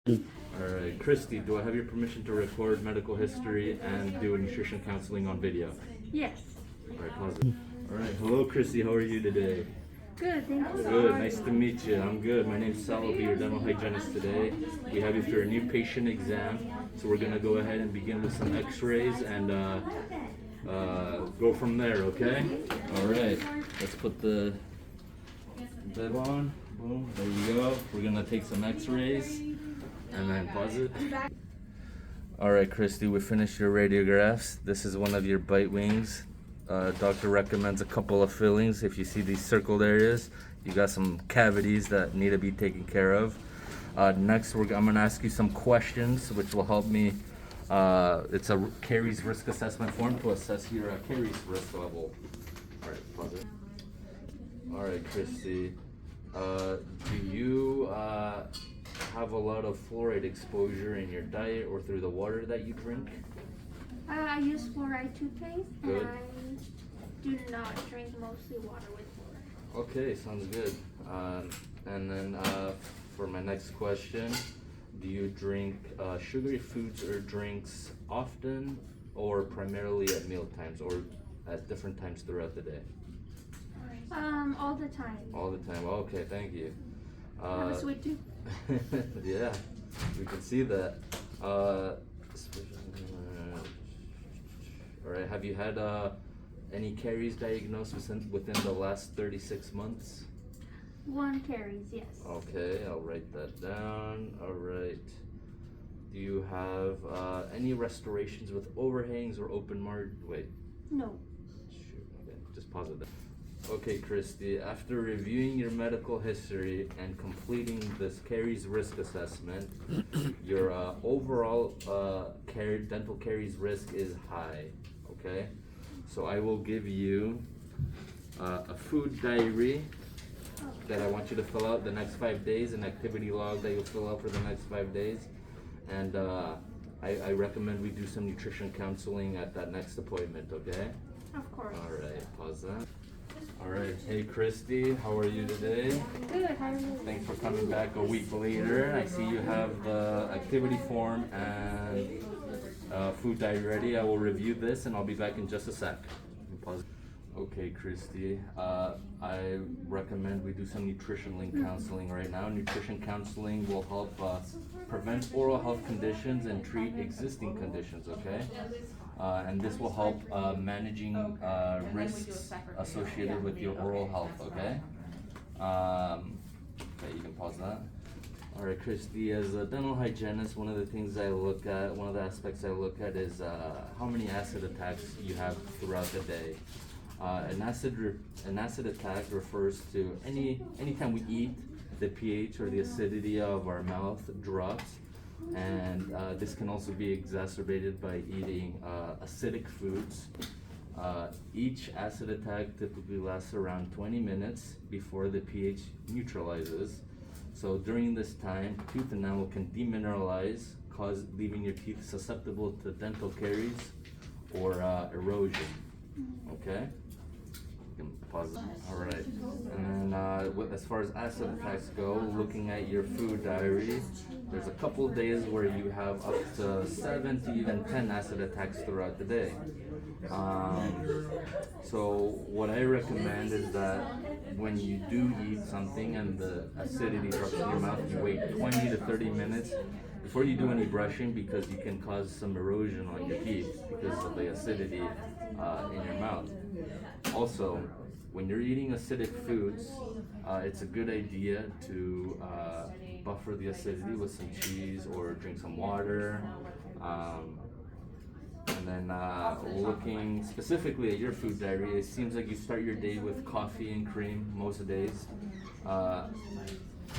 Alright, Christy, do I have your permission to record medical history and do a nutrition counseling on video? Yes. Alright, pause it. Alright, hello Christy, how are you today? Good, thank you. Good, nice to meet you. I'm good. My name's Sal, I'll be your dental hygienist today. We have you for a new patient exam, so we're gonna go ahead and begin with some x-rays and go from there, okay? Alright, let's put the bib on. Boom, there you go. We're gonna take some x-rays and then pause it. Alright, Christy, we finished your radiographs. This is one of your bite wings. Doctor recommends a couple of fillings. If you see these circled areas, you got some cavities that need to be taken care of. Next, I'm going to ask you some questions which will help me. It's a caries risk assessment form to assess your caries risk level. Alright, pause it. Alright, Christy, do you have a lot of fluoride exposure in your diet or through the water that you drink? I use fluoride toothpaste, Good. and I do not drink mostly water with fluoride. Okay, sounds good. And then for my next question, do you drink sugary foods or drinks often or primarily at meal times or at different times throughout the day? All the time. All the time. Okay, thank you. Have a sweet tooth. Yeah, we can see that. All right, have you had any caries diagnosed within the last 36 months? One caries, yes. Okay, I'll write that down. All right. Do you have any restorations with overhangs or open wait. No. Shoot, okay, just pause it there. Okay, Christy, after reviewing your medical history and completing this caries risk assessment, your overall dental caries risk is high, okay? So I will give you a food diary that I want you to fill out the next 5 days, an activity log that you'll fill out for the next 5 days, and I recommend we do some nutrition counseling at that next appointment, okay? Of course. All right, pause that. All right, hey Christy, how are you today? Good, how are you? Thanks for coming back a week later. I see you have the activity form and food diary ready. I will review this and I'll be back in just a sec. Pause. Okay, Christy, I recommend we do some nutrition link counseling right now. Nutrition counseling will help prevent oral health conditions and treat existing conditions, okay? And this will help managing risks associated with your oral health, okay? Okay, you can pause that. All right, Christy, as a dental hygienist, one of the things I look at, one of the aspects I look at is how many acid attacks you have throughout the day. An acid attack refers to anytime we eat, the pH or the acidity of our mouth drops, and this can also be exacerbated by eating acidic foods. Each acid attack typically lasts around 20 minutes before the pH neutralizes. So during this time, tooth enamel can demineralize, leaving your teeth susceptible to dental caries or erosion. Okay? You can pause it. All right. And then as far as acid attacks go, looking at your food diary, there's a couple days where you have up to 7 to even 10 acid attacks throughout the day. So what I recommend is that when you do eat something and the acidity drops in your mouth, you wait 20 to 30 minutes before you do any brushing, because you can cause some erosion on your teeth because of the acidity in your mouth. Also, when you're eating acidic foods, it's a good idea to buffer the acidity with some cheese or drink some water. And then looking specifically at your food diary, it seems like you start your day with coffee and cream most days.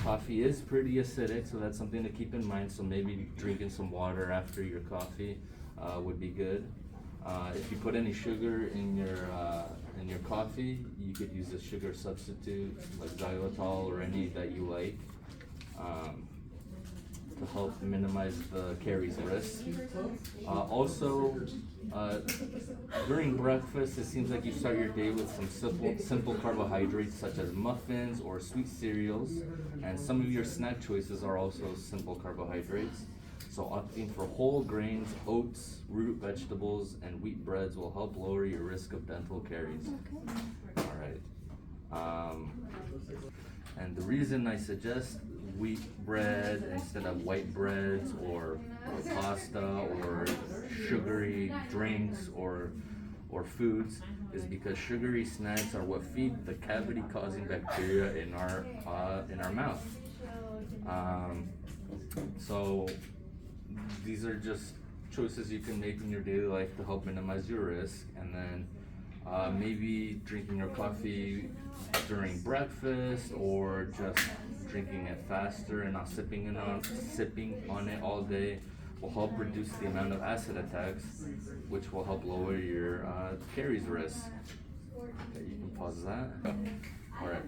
Coffee is pretty acidic, so that's something to keep in mind. So maybe drinking some water after your coffee would be good. If you put any sugar in your coffee, you could use a sugar substitute like xylitol or any that you like. to help minimize the caries risk. Also, during breakfast, it seems like you start your day with some simple carbohydrates such as muffins or sweet cereals, and some of your snack choices are also simple carbohydrates. So opting for whole grains, oats, root vegetables, and wheat breads will help lower your risk of dental caries. Okay. All right. And the reason I suggest wheat bread instead of white breads or pasta or sugary drinks or foods is because sugary snacks are what feed the cavity-causing bacteria in our mouth. So these are just choices you can make in your daily life to help minimize your risk, and then maybe drinking your coffee during breakfast or just drinking it faster and not sipping on it all day will help reduce the amount of acid attacks, which will help lower your caries risk. Okay, you can pause that. All right.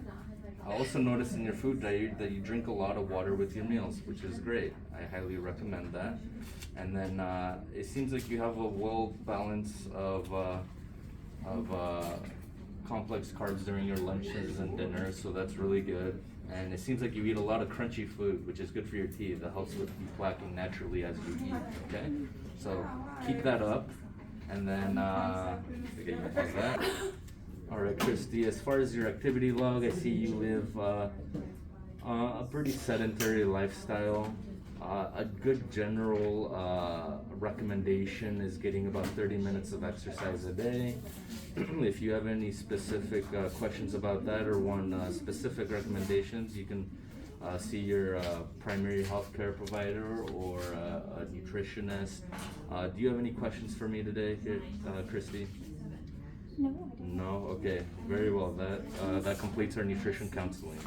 I also noticed in your food diet that you drink a lot of water with your meals, which is great. I highly recommend that. And then it seems like you have a well balance of complex carbs during your lunches and dinners, so that's really good. And it seems like you eat a lot of crunchy food, which is good for your teeth. That helps with plaquing naturally as you eat. Okay, so keep that up. And then okay, you can pause that. All right, Christy. As far as your activity log, I see you live a pretty sedentary lifestyle. A good general recommendation is getting about 30 minutes of exercise a day. If you have any specific questions about that or want specific recommendations, you can see your primary healthcare provider or a nutritionist. Do you have any questions for me today, Christy? No, I don't. No? Okay, very well. That completes our nutrition counseling.